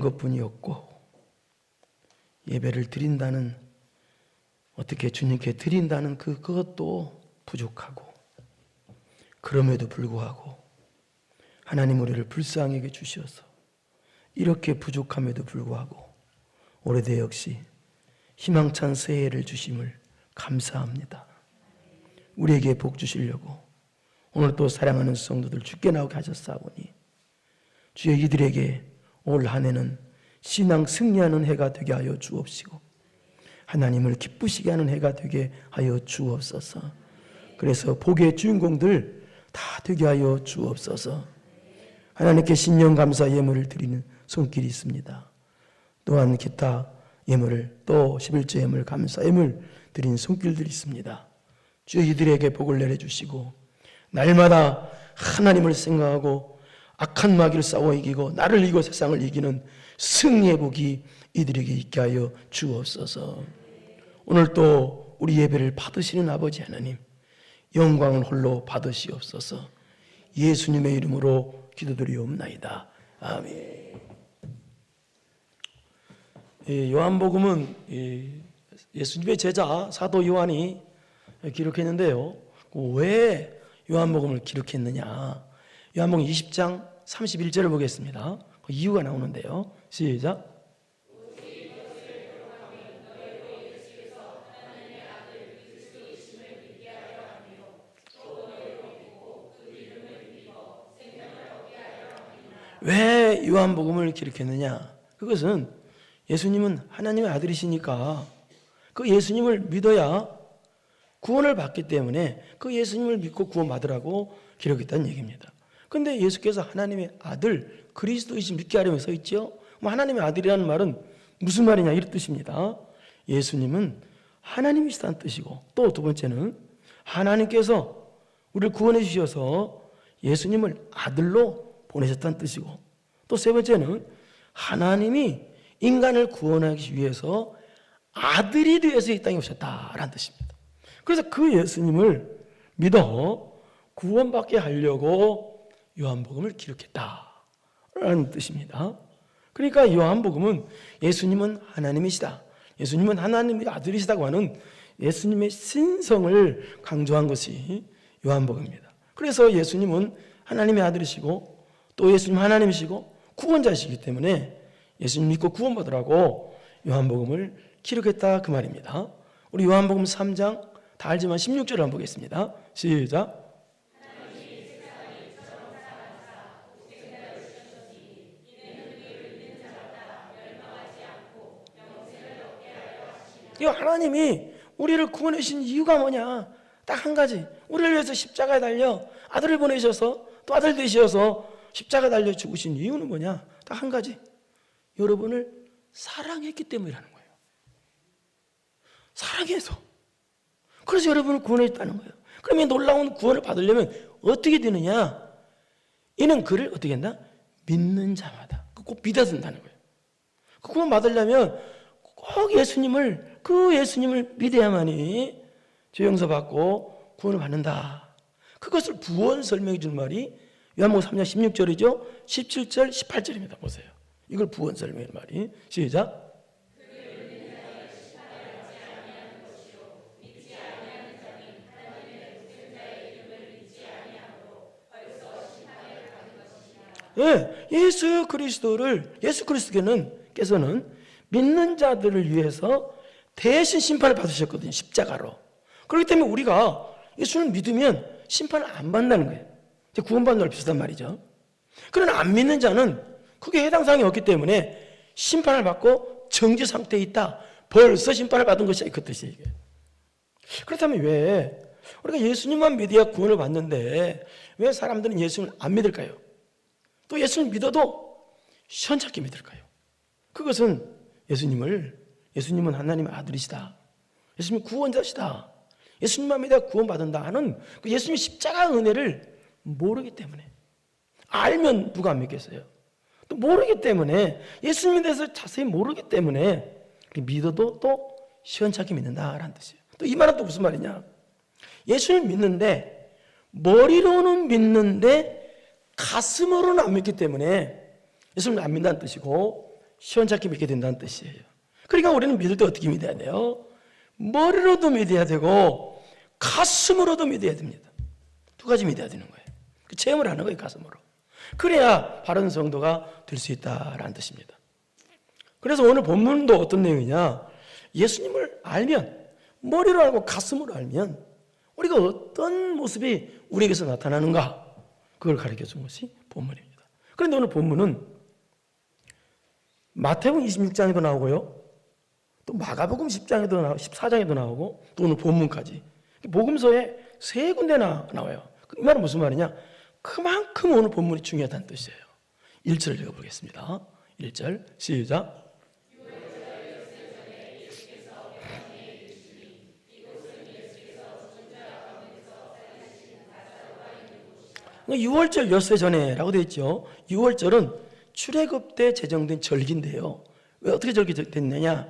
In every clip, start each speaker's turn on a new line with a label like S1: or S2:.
S1: 것뿐이었고, 예배를 드린다는, 어떻게 주님께 드린다는 그것도 부족하고, 그럼에도 불구하고 하나님 우리를 불쌍히 여겨 주셔서 이렇게 부족함에도 불구하고 올해도 역시 희망찬 새해를 주심을 감사합니다. 우리에게 복 주시려고 오늘 또 사랑하는 성도들 주께 나오게 하셨사오니 주여 이들에게 올 한 해는 신앙 승리하는 해가 되게 하여 주옵시고 하나님을 기쁘시게 하는 해가 되게 하여 주옵소서. 그래서 복의 주인공들 다 되게 하여 주옵소서. 하나님께 신령 감사 예물을 드리는 손길이 있습니다. 또한 기타 예물을, 또 11조 예물, 감사 예물 드리는 손길들이 있습니다. 주여 이들에게 복을 내려주시고 날마다 하나님을 생각하고 악한 마귀를 싸워 이기고 나를 이기고 세상을 이기는 승리의 복이 이들에게 있게 하여 주옵소서. 오늘 또 우리 예배를 받으시는 아버지 하나님, 영광을 홀로 받으시옵소서. 예수님의 이름으로 기도드리옵나이다. 아멘. 요한복음은 예수님의 제자 사도 요한이 기록했는데요, 왜 요한복음을 기록했느냐? 요한복음 20장 31절을 보겠습니다. 그 이유가 나오는데요. 시작. 왜 요한복음을 기록했느냐? 그것은 예수님은 하나님의 아들이시니까 그 예수님을 믿어야 구원을 받기 때문에 그 예수님을 믿고 구원받으라고 기록했다는 얘기입니다. 그런데 예수께서 하나님의 아들 그리스도이신 믿게 하려면 써 있죠. 하나님의 아들이라는 말은 무슨 말이냐 이런 뜻입니다. 예수님은 하나님이시다는 뜻이고, 또 두 번째는 하나님께서 우리를 구원해 주셔서 예수님을 아들로 보내셨다는 뜻이고, 또 세 번째는 하나님이 인간을 구원하기 위해서 아들이 되어서 이 땅에 오셨다라는 뜻입니다. 그래서 그 예수님을 믿어 구원받게 하려고 요한복음을 기록했다라는 뜻입니다. 그러니까 요한복음은 예수님은 하나님이시다, 예수님은 하나님의 아들이시다고 하는 예수님의 신성을 강조한 것이 요한복음입니다. 그래서 예수님은 하나님의 아들이시고 또 예수님 하나님이시고 구원자이시기 때문에 예수님 믿고 구원받으라고 요한복음을 기록했다 그 말입니다. 우리 요한복음 3장 다 알지만 16절을 한번 보겠습니다. 시작. 이 하나님이 우리를 구원해 주신 이유가 뭐냐? 딱 한 가지. 우리를 위해서 십자가에 달려 아들을 보내셔서 또 아들 되셔서 십자가에 달려 죽으신 이유는 뭐냐? 딱 한 가지. 여러분을 사랑했기 때문이라는 거예요. 사랑해서. 그래서 여러분을 구원해 줬다는 거예요. 그러면 놀라운 구원을 받으려면 어떻게 되느냐? 이는 그를 어떻게 한다? 믿는 자마다. 꼭 믿어야 된다는 거예요. 그 구원 받으려면 꼭 그 예수님을 믿어야만이 죄 용서받고 구원을 받는다. 그것을 부언 설명해 주는 말이 요한복음 3장 16절이죠. 17절, 18절입니다. 보세요. 이걸 부언 설명해 주는 말이. 시작. 네, 예수 그리스도께서는 믿는 자들을 위해서 대신 심판을 받으셨거든요. 십자가로. 그렇기 때문에 우리가 예수를 믿으면 심판을 안 받는다는 거예요. 구원받는 거랑 비슷한 말이죠. 그러나 안 믿는 자는 그게 해당 사항이 없기 때문에 심판을 받고 정죄 상태에 있다. 벌써 심판을 받은 것이 그 뜻이에요. 이게. 그렇다면 왜 우리가 예수님만 믿어야 구원을 받는데 왜 사람들은 예수님을 안 믿을까요? 또 예수님을 믿어도 시원찮게 믿을까요? 그것은 예수님은 하나님의 아들이시다, 예수님은 구원자시다, 예수님만 믿어야 구원받는다 하는 그 예수님의 십자가 은혜를 모르기 때문에, 알면 누가 안 믿겠어요? 또 모르기 때문에, 예수님에 대해서 자세히 모르기 때문에 믿어도 또 시원찮게 믿는다라는 뜻이에요. 또 이 말은 또 무슨 말이냐? 예수님을 믿는데 머리로는 믿는데 가슴으로는 안 믿기 때문에 예수님을 안 믿는다는 뜻이고, 시원찮게 믿게 된다는 뜻이에요. 그러니까 우리는 믿을 때 어떻게 믿어야 돼요? 머리로도 믿어야 되고 가슴으로도 믿어야 됩니다. 두 가지 믿어야 되는 거예요. 체험을 하는 거예요, 가슴으로. 그래야 바른 성도가 될 수 있다라는 뜻입니다. 그래서 오늘 본문도 어떤 내용이냐, 예수님을 알면, 머리로 알고 가슴으로 알면 우리가 어떤 모습이 우리에게서 나타나는가, 그걸 가르쳐 준 것이 본문입니다. 그런데 오늘 본문은 마태복음 26장에도 나오고요, 또 마가복음 10장에도 나오고 14장에도 나오고, 또 오늘 본문까지 복음서에 세 군데나 나와요. 이 말은 무슨 말이냐, 그만큼 오늘 본문이 중요하다는 뜻이에요. 1절을 읽어보겠습니다. 1절 시작. 유월절 엿새 전에라고 되어 있죠. 유월절은 출애굽 때 제정된 절기인데요. 왜 어떻게 절기됐느냐?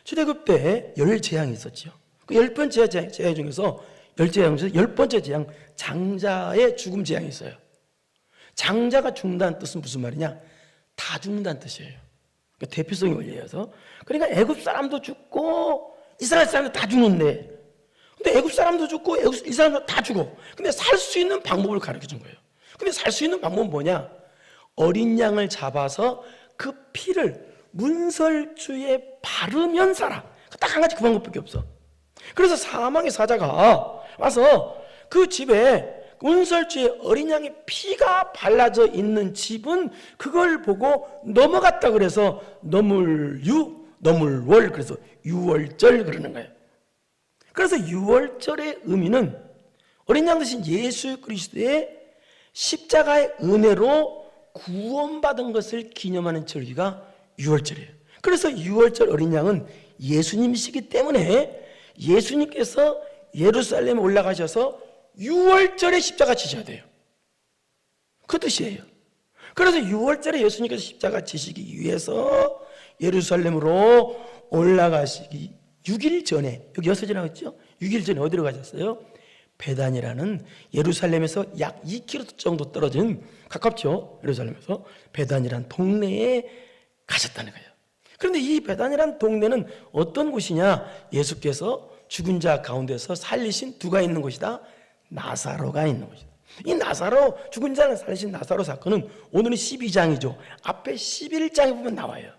S1: 출애굽 때 10재앙이 있었죠. 그 10번째 재앙 중에서 10재앙 중에서 10번째 재앙, 장자의 죽음 재앙이 있어요. 장자가 죽는다는 뜻은 무슨 말이냐? 다 죽는다는 뜻이에요. 그러니까 대표성이 올려서. 그러니까 애굽 사람도 죽고 이스라엘 사람도 다 죽는데, 근데 애굽 사람도 죽고 이 사람도 다 죽어. 근데 살 수 있는 방법을 가르쳐 준 거예요. 근데 살 수 있는 방법은 뭐냐? 어린 양을 잡아서 그 피를 문설주에 바르면 살아. 딱 한 가지 그 방법밖에 없어. 그래서 사망의 사자가 와서 그 집에 문설주에 어린 양의 피가 발라져 있는 집은 그걸 보고 넘어갔다 그래서 너물월, 그래서 유월절 그러는 거예요. 그래서 유월절의 의미는 어린 양 대신 예수 그리스도의 십자가의 은혜로 구원받은 것을 기념하는 절기가 유월절이에요. 그래서 유월절 어린 양은 예수님이시기 때문에 예수님께서 예루살렘에 올라가셔서 유월절에 십자가 지셔야 돼요. 그 뜻이에요. 그래서 유월절에 예수님께서 십자가 지시기 위해서 예루살렘으로 올라가시기 6일 전에, 여기 6일이라고 했죠? 6일 전에 어디로 가셨어요? 베단이라는 예루살렘에서 약 2km 정도 떨어진, 가깝죠? 예루살렘에서 베단이라는 동네에 가셨다는 거예요. 그런데 이 베단이라는 동네는 어떤 곳이냐? 예수께서 죽은 자 가운데서 살리신 누가 있는 곳이다? 나사로가 있는 곳이다. 이 나사로, 죽은 자를 살리신 나사로 사건은 오늘은 12장이죠. 앞에 11장에 보면 나와요.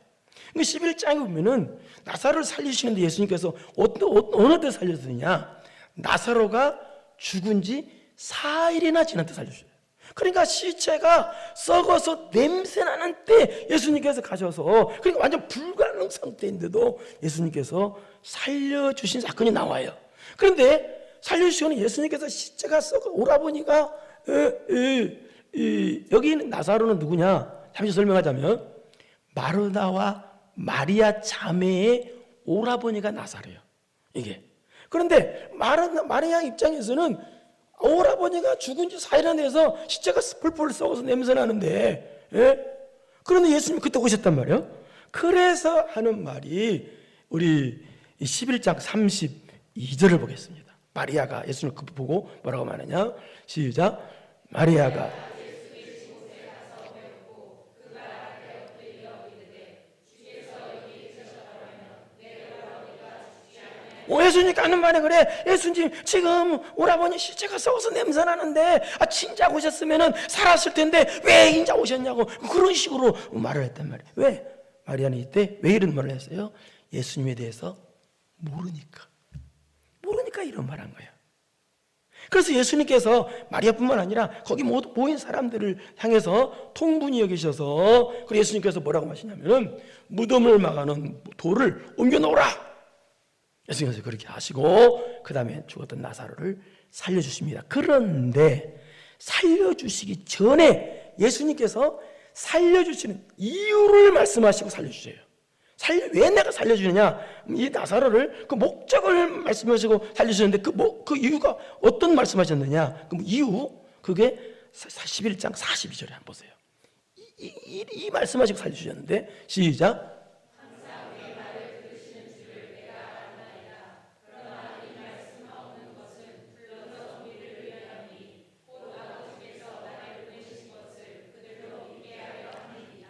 S1: 그 11장에 보면은 나사로를 살리시는데 예수님께서 어느 때 살렸느냐? 나사로가 죽은 지 4일이나 지난 때 살려주셔요. 그러니까 시체가 썩어서 냄새나는 때 예수님께서 가셔서, 그러니까 완전 불가능 상태인데도 예수님께서 살려주신 사건이 나와요. 그런데 살려주시는 예수님께서 시체가 썩어 오라버니가 여기 있는 나사로는 누구냐? 잠시 설명하자면 마르다와 마리아 자매의 오라버니가 나사로예요. 이게. 그런데 마리아 입장에서는 오라버니가 죽은 지 4일이나 돼서 시체가 펄펄 썩어서 냄새 나는데, 예? 그런데 예수님이 그때 오셨단 말이에요. 그래서 하는 말이 우리 11장 32절을 보겠습니다. 마리아가 예수님을 보고 뭐라고 말하냐? 시작. 마리아가 예수님께 하는 말이 그래. 예수님 지금 오라버니 시체가 썩어서 냄새나는데 진작 오셨으면 살았을 텐데 왜 인자 오셨냐고 그런 식으로 말을 했단 말이에요. 왜? 마리아는 이때 왜 이런 말을 했어요? 예수님에 대해서 모르니까 이런 말 한 거예요. 그래서 예수님께서 마리아뿐만 아니라 거기 모인 사람들을 향해서 통분히 여기셔서, 그리고 예수님께서 뭐라고 하시냐면은 무덤을 막아놓은 돌을 옮겨 놓으라. 예수님께서 그렇게 하시고 그 다음에 죽었던 나사로를 살려주십니다. 그런데 살려주시기 전에 예수님께서 살려주시는 이유를 말씀하시고 살려주세요. 왜 내가 살려주느냐? 이 나사로를 그 목적을 말씀하시고 살려주셨는데 그 이유가 어떤 말씀하셨느냐? 그 이유, 그게 11장 42절에 한번 보세요. 이 말씀하시고 살려주셨는데 시작.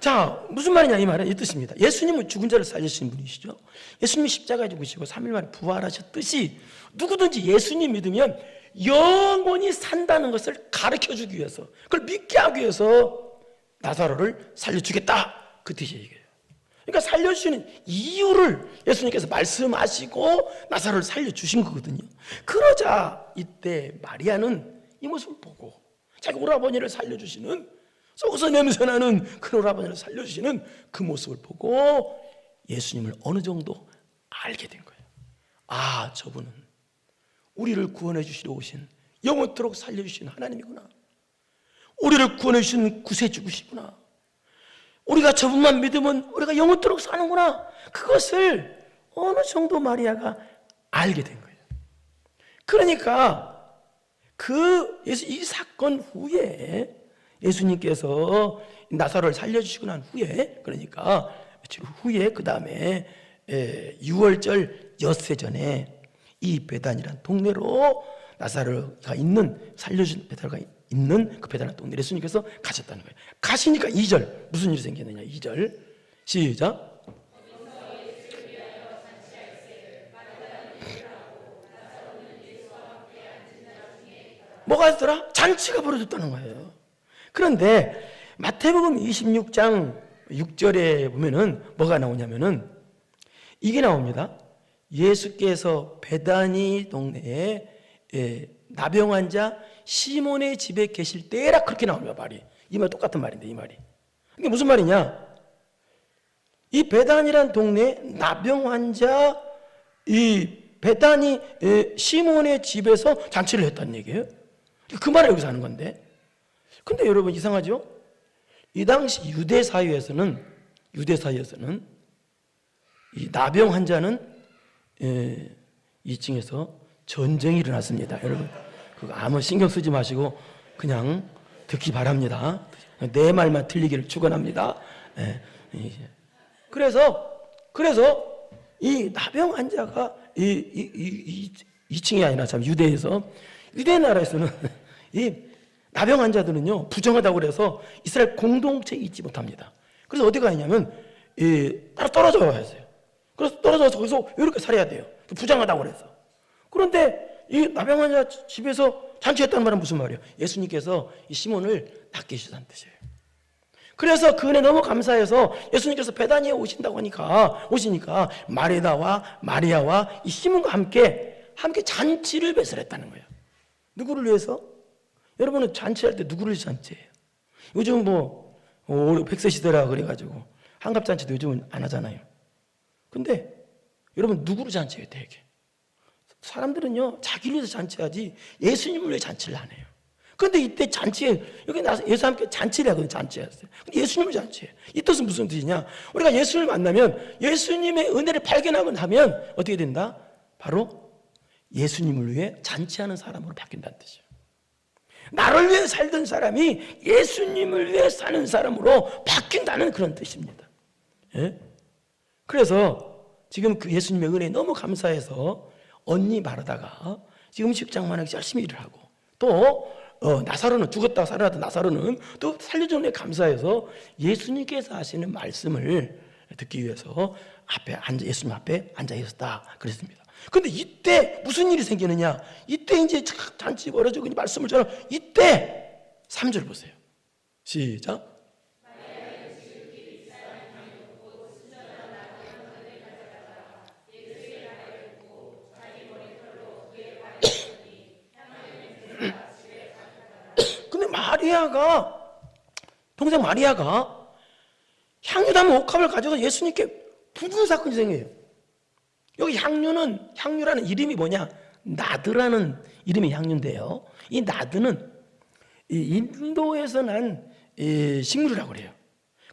S1: 자, 무슨 말이냐 이 말은 이 뜻입니다. 예수님은 죽은 자를 살리신 분이시죠. 예수님이 십자가에 죽으시고 3일 만에 부활하셨듯이 누구든지 예수님 믿으면 영원히 산다는 것을 가르쳐주기 위해서, 그걸 믿게 하기 위해서 나사로를 살려주겠다, 그 뜻이에요. 그러니까 살려주시는 이유를 예수님께서 말씀하시고 나사로를 살려주신 거거든요. 그러자 이때 마리아는 이 모습을 보고 자기 오라버니를 살려주시는, 썩어서 냄새나는 그 오라버니를 살려주시는 그 모습을 보고 예수님을 어느 정도 알게 된 거예요. 아, 저분은 우리를 구원해 주시러 오신, 영원토록 살려주신 하나님이구나. 우리를 구원해 주신 구세주구시구나. 우리가 저분만 믿으면 우리가 영원토록 사는구나. 그것을 어느 정도 마리아가 알게 된 거예요. 그러니까 이 사건 후에 예수님께서 나사로를 살려주시고 난 후에, 그러니까 며칠 후에, 그 다음에 6월절 엿새 전에 이 베단이라는 동네로 나사로가 있는, 살려준 베다가 있는 그 베다라는 동네 예수님께서 가셨다는 거예요. 가시니까 2절 무슨 일이 생겼느냐. 2절 시작. 뭐가 있더라? 잔치가 벌어졌다는 거예요. 그런데 마태복음 26장 6절에 보면은 뭐가 나오냐면은 이게 나옵니다. 예수께서 베다니 동네에 나병 환자 시몬의 집에 계실 때라, 그렇게 나옵니다. 말이, 이 말 똑같은 말인데, 이 말이 이게 무슨 말이냐. 이 베단이란 동네에 나병 환자 이 베다니 시몬의 집에서 잔치를 했다는 얘기예요. 그 말을 여기서 하는 건데, 근데 여러분 이상하죠? 이 당시 유대 사회에서는 이 나병 환자는 2층에서 전쟁이 일어났습니다. 여러분 그거 아무 신경 쓰지 마시고 그냥 듣기 바랍니다. 내 말만 틀리기를 축원합니다. 그래서 이 나병 환자가 2층이 아니라 참 유대 나라에서는 이 나병 환자들은요 부정하다고 그래서 이스라엘 공동체에 있지 못합니다. 그래서 어디 가냐면 따로 떨어져 가야 돼요. 그래서 떨어져서 거기서 이렇게 살아야 돼요. 부정하다고 그래서. 그런데 이 나병 환자 집에서 잔치했다는 말은 무슨 말이에요? 예수님께서 이 시몬을 낫게 해주셨다는 뜻이에요. 그래서 그 은혜 너무 감사해서 예수님께서 베다니에 오시니까 마리다와 마리아와 이 시몬과 함께 잔치를 배설했다는 거예요. 누구를 위해서? 여러분은 잔치할 때 누구를 위해서 잔치해요? 요즘 100세 시대라 그래가지고 한갑잔치도 요즘은 안 하잖아요. 근데 여러분 누구를 잔치해요? 되게 사람들은요 자기를 위해서 잔치하지 예수님을 위해 잔치를 안 해요. 그런데 이때 잔치에 여기 나서 예수 함께 잔치를 하거든요. 잔치했어요. 근데 예수님을 잔치해요. 이 뜻은 무슨 뜻이냐? 우리가 예수님을 만나면 예수님의 은혜를 발견하고 나면 어떻게 된다? 바로 예수님을 위해 잔치하는 사람으로 바뀐다는 뜻이에요. 나를 위해 살던 사람이 예수님을 위해 사는 사람으로 바뀐다는 그런 뜻입니다. 예? 그래서 지금 그 예수님의 은혜에 너무 감사해서 언니 마르다가 지금 음식장만 하기 열심히 일을 하고, 또 나사로는 죽었다가 살아났던 나사로는 또 살려준 은혜에 감사해서 예수님께서 하시는 말씀을 듣기 위해서 예수님 앞에 앉아 있었다 그랬습니다. 근데 이때 무슨 일이 생기느냐? 이때 이제 잔치 벌어지고 말씀을 전하고, 이때 3절 보세요. 시작. 근데 동생 마리아가 향유 담은 옥합을 가져가 예수님께 부는 사건이 생겨요. 여기 향유라는 이름이 뭐냐? 나드라는 이름이 향유인데요. 이 나드는 인도에서 난 식물이라고 그래요.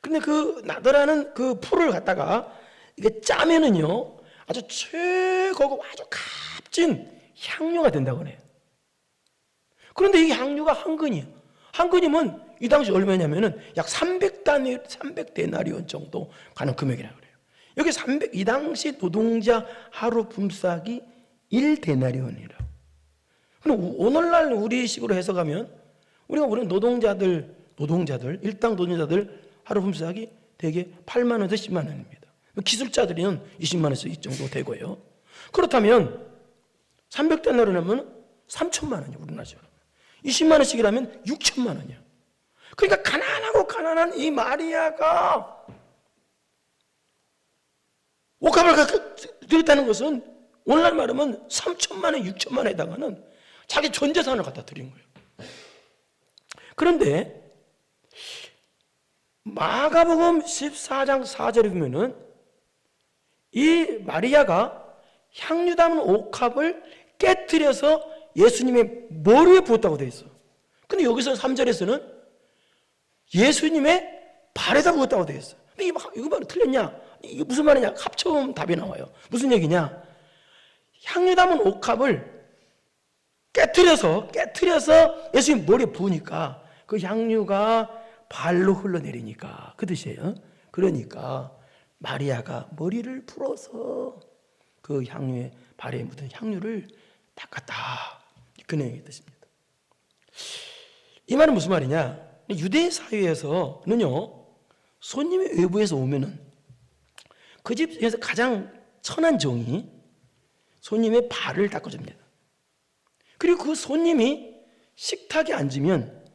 S1: 근데 그 나드라는 그 풀을 갖다가 이게 짜면은요 아주 최고고 아주 값진 향유가 된다고 그래요. 그런데 이 향유가 한 근이에요. 한 근이면 이 당시 얼마냐면은 약 300데나리온 정도 가는 금액이라고 그래요. 여기 이 당시 노동자 하루 품삯이 1데나리온이라고. 그럼 오늘날 우리식으로 해석하면 우리는 노동자들 일당 노동자들 하루 품삯이 대개 8만 원에서 10만 원입니다. 기술자들은 20만 원씩 이 정도 되고요. 그렇다면 300데나리온 하면 3천만 원이요, 우리나라처럼. 20만 원씩이라면 6천만 원이요. 그러니까 가난하고 가난한 이 마리아가 옥합을 드렸다는 것은 오늘날 말하면 3천만 원, 6천만 원에 해당하는 자기 전 재산을 갖다 드린 거예요. 그런데 마가복음 14장 4절에 보면은 이 마리아가 향유 담은 옥합을 깨뜨려서 예수님의 머리에 부었다고 되어 있어. 근데 여기서 3절에서는 예수님의 발에다 부었다고 되어 있어. 근데 이거 말이 틀렸냐? 이게 무슨 말이냐? 합쳐보면 답이 나와요. 무슨 얘기냐? 향유 담은 옥합을 깨뜨려서 예수님 머리에 부으니까 그 향유가 발로 흘러내리니까 그 뜻이에요. 그러니까 마리아가 머리를 풀어서 그 향유에 발에 묻은 향유를 닦았다. 그 내용의 뜻입니다. 이 말은 무슨 말이냐? 유대 사회에서는요, 손님이 외부에서 오면은 그 집에서 가장 천한 종이 손님의 발을 닦아줍니다. 그리고 그 손님이 식탁에 앉으면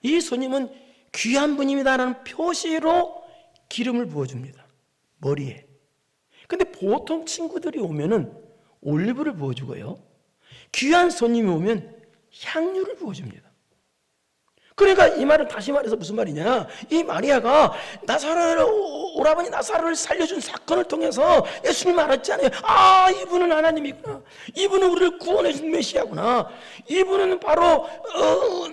S1: 이 손님은 귀한 분입니다라는 표시로 기름을 부어줍니다. 머리에. 근데 보통 친구들이 오면은 올리브를 부어주고요. 귀한 손님이 오면 향유를 부어줍니다. 그러니까 이 말은 다시 말해서 무슨 말이냐? 이 마리아가 오라버니 나사로를 살려준 사건을 통해서 예수님 알았잖아요. 아, 이분은 하나님이구나. 이분은 우리를 구원해준 메시아구나. 이분은 바로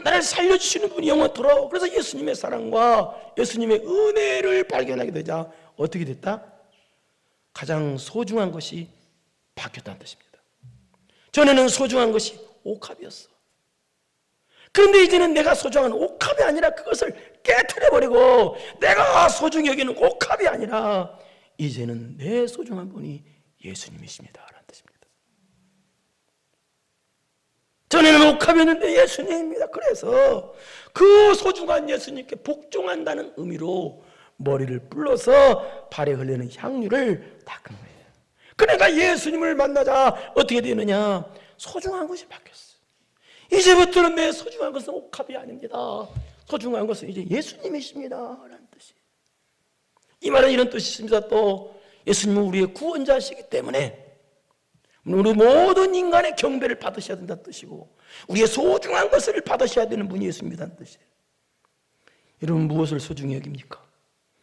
S1: 나를 살려주시는 분이 영원토록. 그래서 예수님의 사랑과 예수님의 은혜를 발견하게 되자 어떻게 됐다? 가장 소중한 것이 바뀌었다는 뜻입니다. 전에는 소중한 것이 옥합이었어. 그런데 이제는 내가 소중한 옥합이 아니라 그것을 깨트려버리고 내가 소중히 여기는 옥합이 아니라 이제는 내 소중한 분이 예수님이십니다 라는 뜻입니다. 전에는 옥합이었는데 예수님입니다. 그래서 그 소중한 예수님께 복종한다는 의미로 머리를 불러서 발에 흘리는 향유를 닦은 거예요. 그러니까 예수님을 만나자 어떻게 되느냐? 소중한 것이 바뀌었어요. 이제부터는 내 소중한 것은 옥합이 아닙니다. 소중한 것은 이제 예수님이십니다 라는 뜻이에요. 이 말은 이런 뜻이 있습니다. 또 예수님은 우리의 구원자시기 때문에 우리 모든 인간의 경배를 받으셔야 된다는 뜻이고 우리의 소중한 것을 받으셔야 되는 분이 예수님이라는 뜻이에요. 여러분 무엇을 소중히 여깁니까?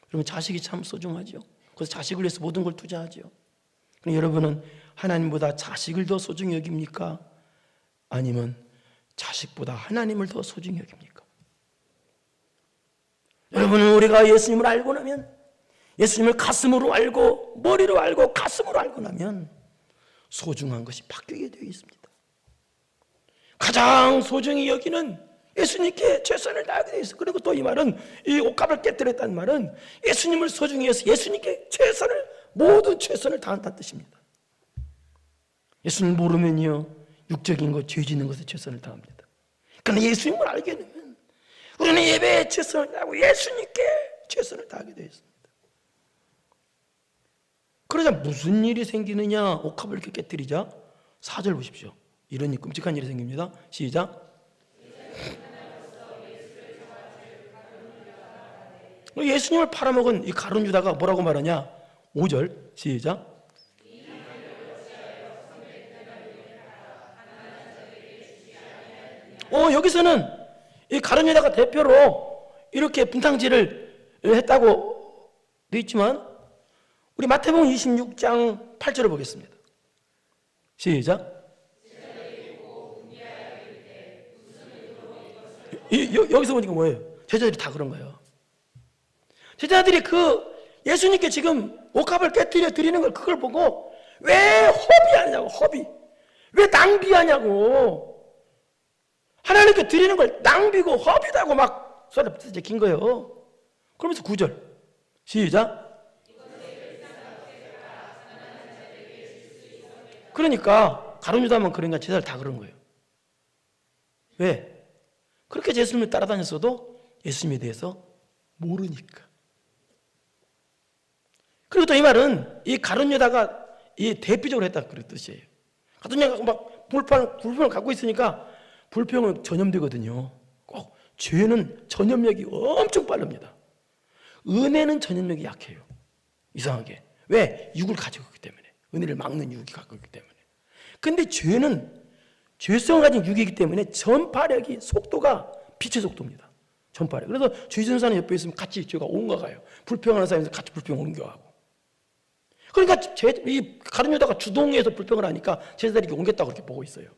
S1: 여러분 자식이 참 소중하죠. 그래서 자식을 위해서 모든 걸 투자하죠. 그럼 여러분은 하나님보다 자식을 더 소중히 여깁니까? 아니면 자식보다 하나님을 더 소중히 여깁니까? 여러분은 우리가 예수님을 알고 나면 예수님을 가슴으로 알고 머리로 알고 가슴으로 알고 나면 소중한 것이 바뀌게 되어 있습니다. 가장 소중히 여기는 예수님께 최선을 다하게 되어 있어요. 그리고 또 이 말은 이 옥합을 깨뜨렸다는 말은 예수님을 소중히 해서 예수님께 모든 최선을 다한다는 뜻입니다. 예수님을 모르면요 육적인 것, 죄 짓는 것에 최선을 다합니다. 그러나 예수님을 알게 되면 우리는 예배에 최선을 다하고 예수님께 최선을 다하게 되어 있습니다. 그러자 무슨 일이 생기느냐? 옥합을 이렇게 깨뜨리자 4절 보십시오. 이런 끔찍한 일이 생깁니다. 시작. 예수님을 팔아먹은 이 가룟 유다가 뭐라고 말하냐? 5절 시작. 여기서는 이 가룟 유다가 대표로 이렇게 분탕질을 했다고 되어 있지만 우리 마태복음 26장 8절을 보겠습니다. 시작. 여기서 보니까 뭐예요? 제자들이 다 그런 거예요. 제자들이 예수님께 지금 옥합을 깨뜨려 드리는 걸 그걸 보고 왜 허비하냐고, 허비. 왜 낭비하냐고. 하나님께 드리는 걸 낭비고 허비다고 막 소리 긴 거예요. 그러면서 9절 시작. 그러니까 가룟 유다만 그러니까 제자들 다 그런 거예요. 왜? 그렇게 예수님을 따라다녔어도 예수님에 대해서 모르니까. 그리고 또 이 말은 이 가룟 유다가 이 대표적으로 했다 그런 뜻이에요. 가룟 유다가 막 불평을 갖고 있으니까 불평은 전염되거든요. 꼭 죄는 전염력이 엄청 빠릅니다. 은혜는 전염력이 약해요. 이상하게. 왜? 육을 가지고 있기 때문에. 은혜를 막는 육이 갖고 있기 때문에. 근데 죄는 죄성을 가진 육이기 때문에 전파력이 속도가 빛의 속도입니다. 전파력. 그래서 죄 지은 사람 옆에 있으면 같이 죄가 옮겨가요. 불평하는 사람이 같이 불평 옮겨가고. 그러니까 이 가룟 유다가 주동해서 불평을 하니까 제자들이 옮겼다고 그렇게 보고 있어요.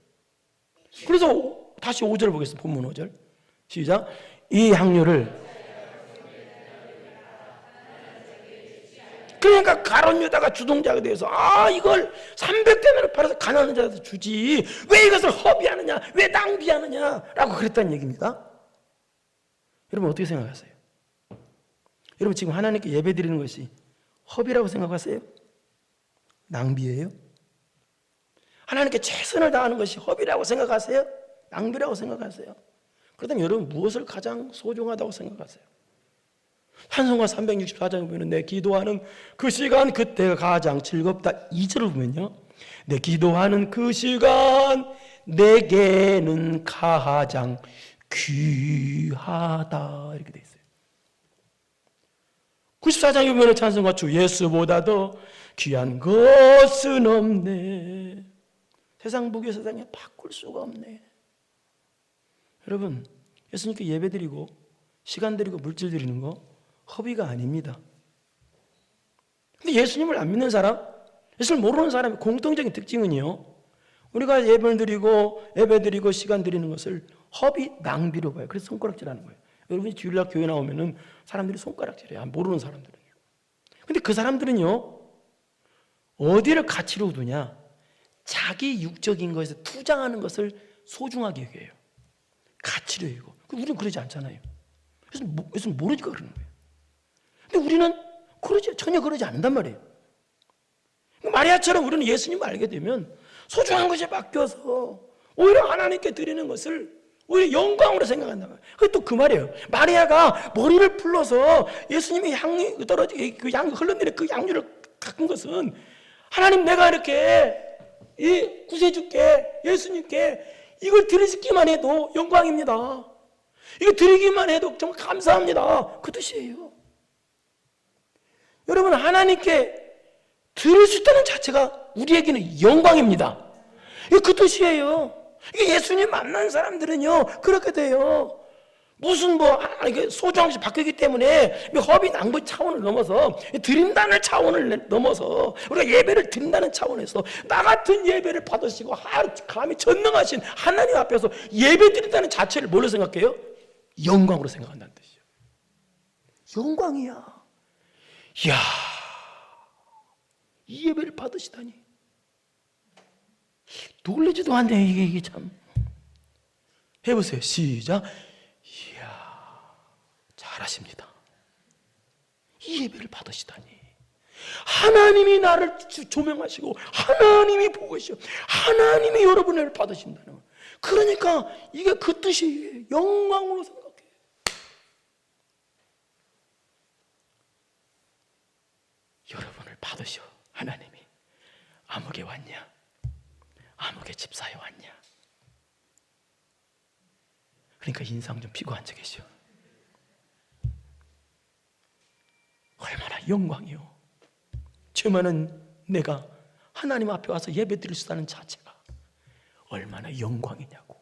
S1: 그래서 다시 5절 보겠습니다. 본문 5절. 시작. 이 향료를 그러니까 가룟 유다가 주동자가 되어서 이걸 300데나리온을 팔아서 가난한 자한테 주지 왜 이것을 허비하느냐 왜 낭비하느냐라고 그랬다는 얘기입니다. 여러분 어떻게 생각하세요? 여러분 지금 하나님께 예배 드리는 것이 허비라고 생각하세요? 낭비예요? 하나님께 최선을 다하는 것이 허비라고 생각하세요? 낭비라고 생각하세요? 그렇다면 여러분 무엇을 가장 소중하다고 생각하세요? 찬송가 364장에 보면 내 기도하는 그 시간 그때가 가장 즐겁다 2절을 보면요 내 기도하는 그 시간 내게는 가장 귀하다 이렇게 돼 있어요. 94장에 보면 찬송가 주 예수보다 더 귀한 것은 없네 세상 복의 세상에 바꿀 수가 없네. 여러분 예수님께 예배 드리고 시간 드리고 물질 드리는 거 허비가 아닙니다. 근데 예수님을 안 믿는 사람, 예수를 모르는 사람의 공통적인 특징은요 우리가 예배를 드리고 예배 드리고 시간 드리는 것을 허비, 낭비로 봐요. 그래서 손가락질하는 거예요. 여러분이 주일날 교회 나오면은 사람들이 손가락질해요. 모르는 사람들은요. 근데 그 사람들은요 어디를 가치로 두냐? 자기 육적인 것에서 투장하는 것을 소중하게 여겨요. 가치로 여기고. 우리는 그러지 않잖아요. 그래서 모르니까 그러는 거예요. 근데 우리는 전혀 그러지 않는단 말이에요. 마리아처럼 우리는 예수님을 알게 되면 소중한 것에 맡겨서 오히려 하나님께 드리는 것을 오히려 영광으로 생각한단 말이에요. 그게 또 그 말이에요. 마리아가 머리를 풀러서 예수님이 향이 떨어지게 그 향이 흘러내려 그 향유를 깎은 것은 하나님 내가 이렇게 이 구세주께 예수님께 이걸 드리기만 해도 영광입니다. 이거 드리기만 해도 정말 감사합니다. 그 뜻이에요. 여러분 하나님께 드릴 수 있다는 자체가 우리에게는 영광입니다. 이게 그 뜻이에요. 이게 예수님 만난 사람들은요 그렇게 돼요. 무슨 소중한 것이 바뀌기 때문에 허비 낭비 차원을 넘어서 드린다는 차원을 넘어서 우리가 예배를 드린다는 차원에서 나 같은 예배를 받으시고 감히 전능하신 하나님 앞에서 예배 드린다는 자체를 뭘로 생각해요? 영광으로 생각한다는 뜻이에요. 영광이야. 이야, 이 예배를 받으시다니 놀라지도 않네. 이게 참. 해보세요. 시작. 이야, 잘하십니다. 이 예배를 받으시다니. 하나님이 나를 조명하시고 하나님이 보고 계시고 하나님이 여러분을 받으신다는 거예요. 그러니까 이게 그 뜻이에요. 영광으로 생각해요. 여러분을 받으셔. 하나님이 아무개 왔냐? 아무개 집사에 왔냐? 그러니까 인상 좀 피고 앉아 계셔. 얼마나 영광이요. 죄 많은 내가 하나님 앞에 와서 예배 드릴 수 있다는 자체가 얼마나 영광이냐고.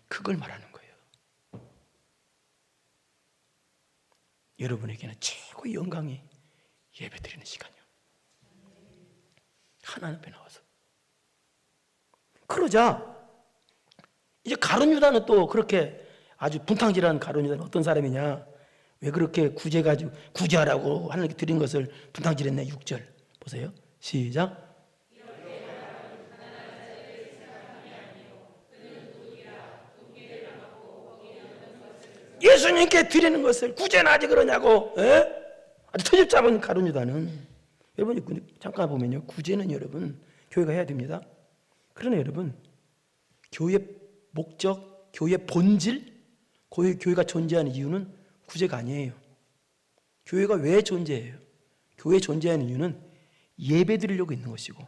S1: 그걸 말하는 거예요. 여러분에게는 최고의 영광이 예배 드리는 시간이요. 하나님 앞에 나와서. 그러자 이제 가룟 유다는 또 그렇게 아주 분탕질하는 가룟 유다는 어떤 사람이냐? 왜 그렇게 구제하라고 하나님께 드린 것을 분탕질했냐? 6절 보세요. 시작. 예수님께 드리는 것을 구제나 하지 그러냐고. 아주 터집 잡은 가룟 유다는. 여러분 잠깐 보면요, 구제는 여러분 교회가 해야 됩니다. 그러나 여러분 교회의 목적, 교회의 본질, 교회가 존재하는 이유는 구제가 아니에요. 교회가 왜 존재해요? 교회 존재하는 이유는 예배 드리려고 있는 것이고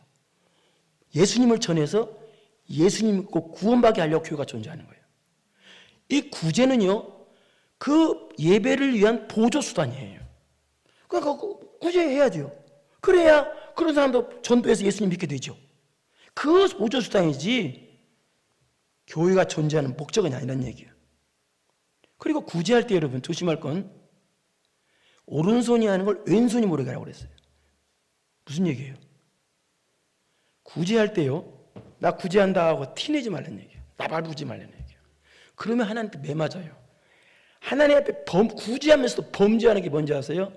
S1: 예수님을 전해서 예수님 믿고 구원받게 하려고 교회가 존재하는 거예요. 이 구제는요, 그 예배를 위한 보조수단이에요. 그러니까 구제해야 돼요. 그래야 그런 사람도 전도해서 예수님 믿게 되죠. 그 보조수단이지 교회가 존재하는 목적은 아니라는 얘기예요. 그리고 구제할 때 여러분 조심할 건 오른손이 하는 걸 왼손이 모르게 하라고 그랬어요. 무슨 얘기예요? 구제할 때요, 나 구제한다 하고 티내지 말라는 얘기예요. 나발부지 말라는 얘기예요. 그러면 하나님께 매맞아요. 하나님 앞에 구제하면서도 범죄하는 게 뭔지 아세요?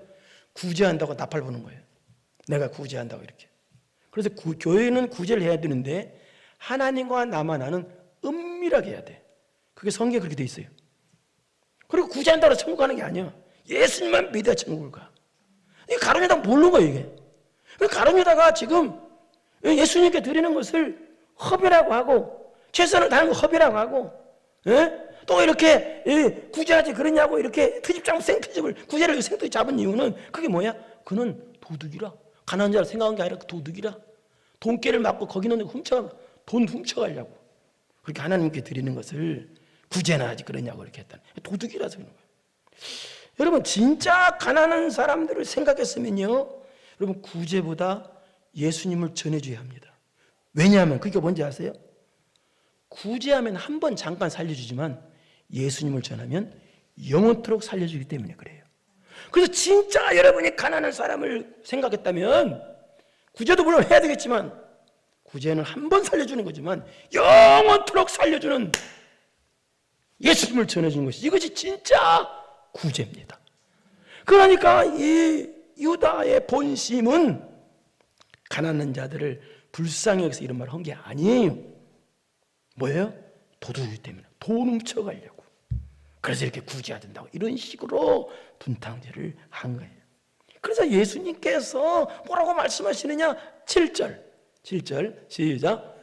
S1: 구제한다고 나팔 부는 거예요. 내가 구제한다고 이렇게. 그래서 교회는 구제를 해야 되는데 하나님과 나만 아는 은밀하게 해야 돼. 그게 성경에 그렇게 돼 있어요. 그리고 구제한다고 천국 가는 게 아니야. 예수님만 믿어야 천국을 가. 이 가론 유다가 모르는 거예요, 이게. 가론 유다가 지금 예수님께 드리는 것을 허비라고 하고 최선을 다하는 거 허비라고 하고, 또 이렇게 구제하지 그러냐고 이렇게 트집장 생트집을 구제를 생트집 잡은 이유는 그게 뭐야? 그는 도둑이라. 가난한 자를 생각한 게 아니라 도둑이라. 돈깨를 맞고 거기 있는 돈 훔쳐가려고 그렇게 하나님께 드리는 것을 구제나 하지 그러냐고 이렇게 했다는 도둑이라서 그런 거예요. 여러분 진짜 가난한 사람들을 생각했으면요, 여러분 구제보다 예수님을 전해줘야 합니다. 왜냐하면 그게 뭔지 아세요? 구제하면 한 번 잠깐 살려주지만 예수님을 전하면 영원토록 살려주기 때문에 그래요. 그래서 진짜 여러분이 가난한 사람을 생각했다면 구제도 물론 해야 되겠지만 구제는 한 번 살려주는 거지만 영원토록 살려주는 예수님을 전해주는 것이 이것이 진짜 구제입니다. 그러니까 이 유다의 본심은 가난한 자들을 불쌍히 여기서 이런 말을 한 게 아니에요. 뭐예요? 도둑이기 때문에 돈 훔쳐가려고. 그래서 이렇게 구제해야 된다고 이런 식으로 분탕질을 한 거예요. 그래서 예수님께서 뭐라고 말씀하시느냐? 7절 시작.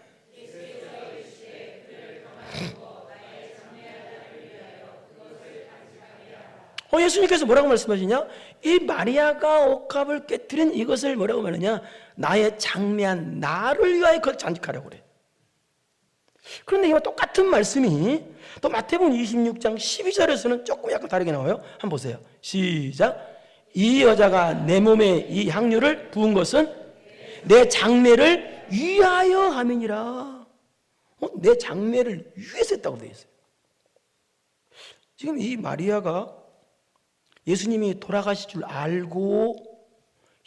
S1: 예수님께서 뭐라고 말씀하시냐? 이 마리아가 옥합을 깨뜨린 이것을 뭐라고 말하냐? 나의 장래한 나를 위하여 그걸 간직하라고 그래. 그런데 이와 똑같은 말씀이 또 마태복음 26장 12절에서는 조금 약간 다르게 나와요. 한번 보세요. 시작. 이 여자가 내 몸에 이 향유를 부은 것은 내 장래를 위하여 함이니라. 내 장래를 위해서 했다고 되어 있어요. 지금 이 마리아가 예수님이 돌아가실 줄 알고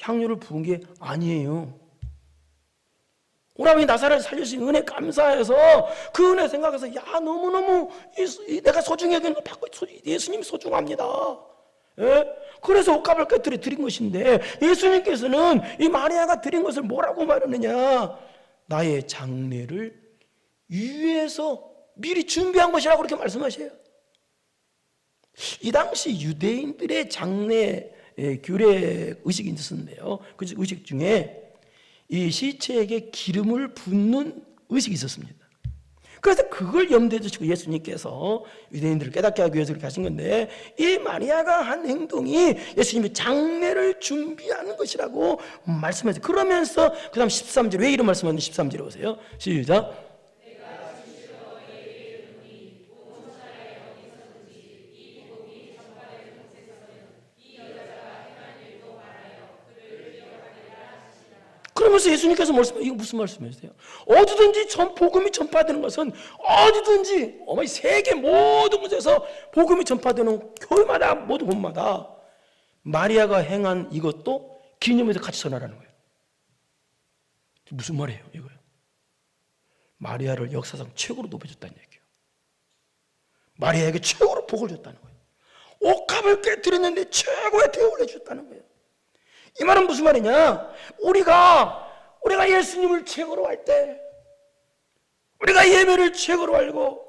S1: 향유를 부은 게 아니에요. 오라버니 나사렛을 살려주신 은혜 감사해서 그 은혜 생각해서 야 너무너무 내가 소중히 여기는 거 받고 예수님이 소중합니다. 그래서 옷값을 깨뜨려 드린 것인데 예수님께서는 이 마리아가 드린 것을 뭐라고 말하느냐? 나의 장래를 위해서 미리 준비한 것이라고 그렇게 말씀하셔요. 이 당시 유대인들의 장례 규례 의식이 있었는데요. 그 의식 중에 이 시체에게 기름을 붓는 의식이 있었습니다. 그래서 그걸 염두에 두시고 예수님께서 유대인들을 깨닫게 하기 위해서 그렇게 하신 건데 이 마리아가 한 행동이 예수님의 장례를 준비하는 것이라고 말씀하세요. 그러면서 그 다음 13절 왜 이런 말씀하는지 13절에 보세요. 시작. 그러면서 예수님께서 이거 무슨 말씀이세요? 어디든지 복음이 전파되는 것은 어디든지 세계 모든 곳에서 복음이 전파되는 교회마다 모든 곳마다 마리아가 행한 이것도 기념해서 같이 전하라는 거예요. 무슨 말이에요 이거요? 마리아를 역사상 최고로 높여줬다는 얘기예요. 마리아에게 최고로 복을 줬다는 거예요. 옥합을 깨뜨렸는데 최고의 대우를 해줬다는 거예요. 이 말은 무슨 말이냐? 우리가 예수님을 최고로 할 때, 우리가 예배를 최고로 알고,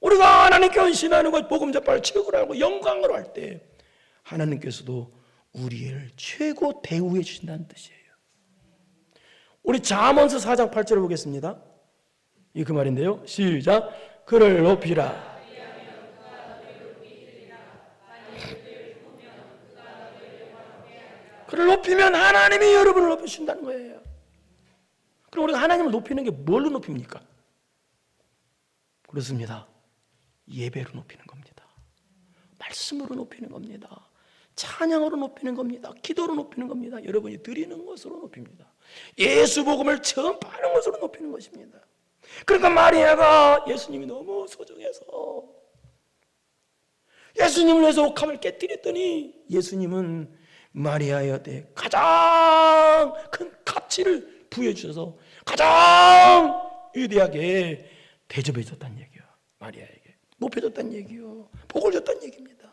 S1: 우리가 하나님께 헌신하는 것, 복음 전파를 최고로 알고 영광으로 할 때 하나님께서도 우리를 최고 대우해 주신다는 뜻이에요. 우리 잠언서 4장 8절을 보겠습니다. 이 그 말인데요. 시작. 그를 높이라. 그를 높이면 하나님이 여러분을 높이신다는 거예요. 그럼 우리가 하나님을 높이는 게 뭘로 높입니까? 그렇습니다. 예배로 높이는 겁니다. 말씀으로 높이는 겁니다. 찬양으로 높이는 겁니다. 기도로 높이는 겁니다. 여러분이 드리는 것으로 높입니다. 예수 복음을 전파하는 것으로 높이는 것입니다. 그러니까 마리아가 예수님이 너무 소중해서 예수님을 위해서 옥합을 깨뜨렸더니 예수님은 마리아한테 가장 큰 가치를 부여해 주셔서 가장 위대하게 대접해 줬다는 얘기예요. 마리아에게 높여줬다는 얘기예요. 복을 줬다는 얘기입니다.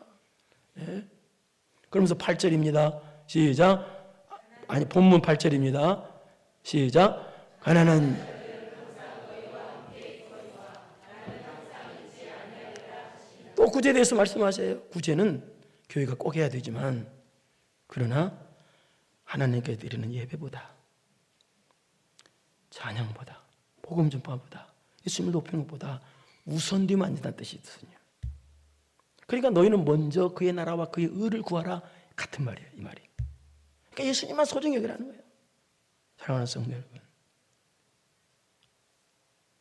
S1: 네? 그러면서 8절입니다. 시작. 아니 본문 8절입니다. 시작. 가난한 또 구제에 대해서 말씀하세요. 구제는 교회가 꼭 해야 되지만 그러나 하나님께 드리는 예배보다 찬양보다 복음 전파보다 예수님을 높이는 것보다 우선되면 안 된다는 뜻이 있거든요. 그러니까 너희는 먼저 그의 나라와 그의 의를 구하라 같은 말이에요. 이 말이. 그러니까 예수님만 소중히 여기라는 거예요. 사랑하는 성도 여러분,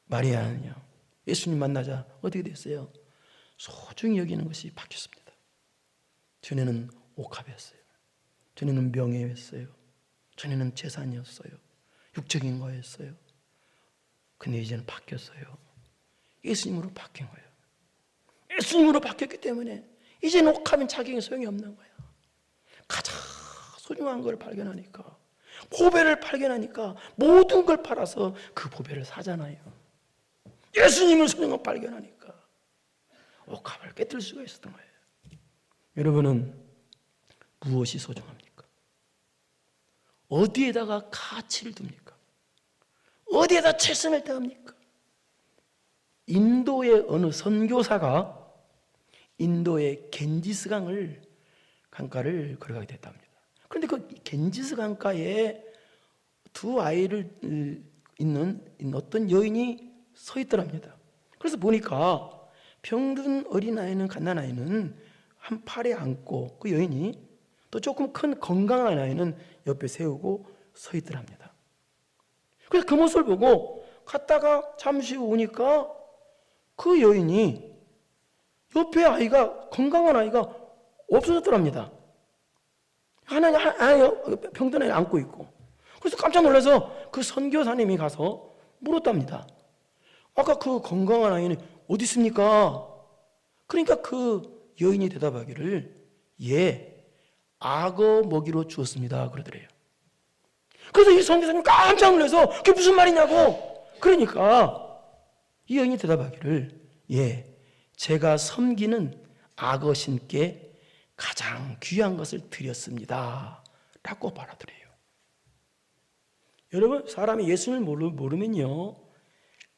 S1: 마리아는요 예수님 만나자 어떻게 됐어요? 소중히 여기는 것이 바뀌었습니다. 전에는 옥합이었어요. 전에는 명예였어요. 전에는 재산이었어요. 육적인 거였어요. 근데 이제는 바뀌었어요. 예수님으로 바뀐 거예요. 예수님으로 바뀌었기 때문에 이제는 옥합은 자격이 소용이 없는 거예요. 가장 소중한 걸 발견하니까, 보배를 발견하니까 모든 걸 팔아서 그 보배를 사잖아요. 예수님을 소중한 걸 발견하니까 옥합을 깨뜨릴 수가 있었던 거예요. 여러분은 무엇이 소중합니까? 어디에다가 가치를 둡니까? 어디에다 최선을 다합니까? 인도의 어느 선교사가 인도의 겐지스 강가를 걸어가게 됐답니다. 그런데 그 겐지스 강가에 두 아이를 있는 어떤 여인이 서 있더랍니다. 그래서 보니까 병든 어린아이는 갓난아이는 한 팔에 안고 그 여인이 또 조금 큰 건강한 아이는 옆에 세우고 서 있더랍니다. 그래서 그 모습을 보고 갔다가 잠시 후 오니까 그 여인이 옆에 아이가 건강한 아이가 없어졌더랍니다. 병든 아이를 안고 있고. 그래서 깜짝 놀라서 그 선교사님이 가서 물었답니다. 아까 그 건강한 아이는 어디 있습니까? 그러니까 그 여인이 대답하기를 악어 먹이로 주었습니다 그러더래요. 그래서 이 선교사님 깜짝 놀라서 그게 무슨 말이냐고. 그러니까 이 여인이 대답하기를 제가 섬기는 악어 신께 가장 귀한 것을 드렸습니다 라고 말하더래요. 여러분, 사람이 예수를 모르면요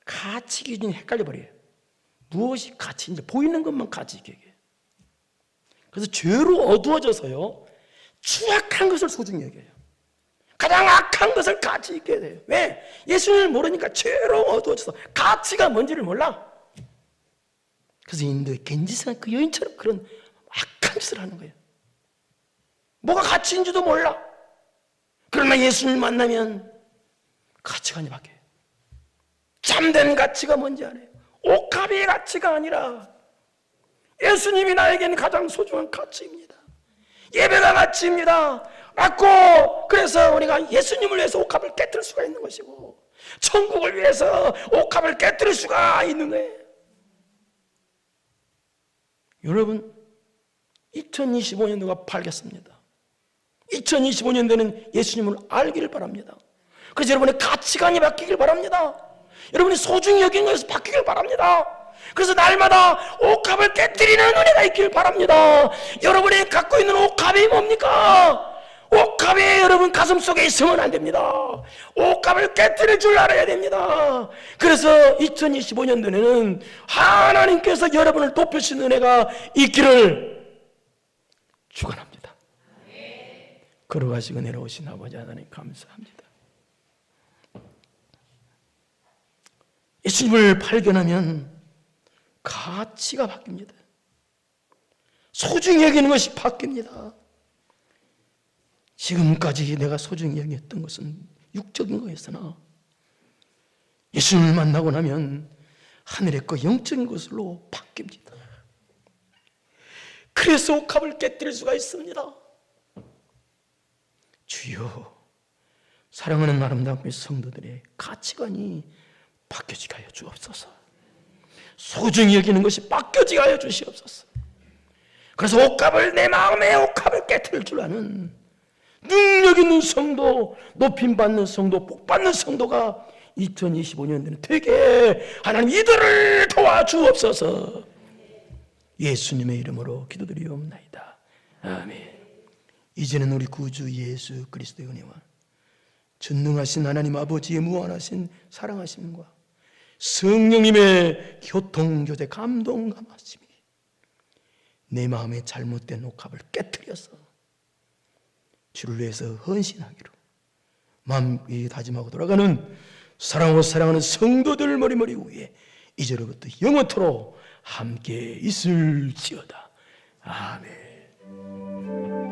S1: 가치 기준이 헷갈려 버려요. 무엇이 가치인지 보이는 것만 가치 있게 얘기해요. 그래서 죄로 어두워져서요 추악한 것을 소중히 여겨요. 가장 악한 것을 가치 있게 돼요. 왜? 예수님을 모르니까 죄로 어두워져서 가치가 뭔지를 몰라. 그래서 인도의 겐지스가 그 여인처럼 그런 악한 짓을 하는 거예요. 뭐가 가치인지도 몰라. 그러나 예수님을 만나면 가치관이 바뀌어요. 참된 가치가 뭔지 알아요. 옥합의 가치가 아니라 예수님이 나에게는 가장 소중한 가치입니다. 예배가 가치입니다 라고. 그래서 우리가 예수님을 위해서 옥합을 깨뜨릴 수가 있는 것이고 천국을 위해서 옥합을 깨뜨릴 수가 있는 거예요. 여러분, 2025년도가 밝았습니다. 2025년도는 예수님을 알기를 바랍니다. 그래서 여러분의 가치관이 바뀌길 바랍니다. 여러분이 소중히 여기는 것에서 바뀌길 바랍니다. 그래서 날마다 옥합을 깨뜨리는 은혜가 있길 바랍니다. 여러분이 갖고 있는 옥합이 뭡니까? 옥합이 여러분 가슴속에 있으면 안 됩니다. 옥합을 깨뜨릴 줄 알아야 됩니다. 그래서 2025년도에는 하나님께서 여러분을 돕으신 은혜가 있기를 축원합니다. 걸어가시고 내려오신 아버지 하나님 감사합니다. 예수님을 발견하면 가치가 바뀝니다. 소중히 여기는 것이 바뀝니다. 지금까지 내가 소중히 여겼던 것은 육적인 거였으나 예수님을 만나고 나면 하늘의 거 영적인 것으로 바뀝니다. 그래서 옥합을 깨뜨릴 수가 있습니다. 주여, 사랑하는 아름다운 성도들의 가치관이 바뀌어지게 하여 주옵소서. 소중히 여기는 것이 바뀌어지게 하여 주시옵소서. 그래서 옥합을, 내 마음의 옥합을 깨뜨릴 줄 아는 능력 있는 성도, 높임받는 성도, 복받는 성도가 2025년에는 되게 하나님 이들을 도와주옵소서. 예수님의 이름으로 기도드리옵나이다. 아멘. 이제는 우리 구주 예수 그리스도의 은혜와 전능하신 하나님 아버지의 무한하신 사랑하심과 성령님의 교통교제 감동감하심이 내 마음의 잘못된 옥합을 깨뜨려서 주를 위해서 헌신하기로 마음이 다짐하고 돌아가는 사랑하고 사랑하는 성도들 머리머리 위에 이제로부터 영원토록 함께 있을지어다. 아멘.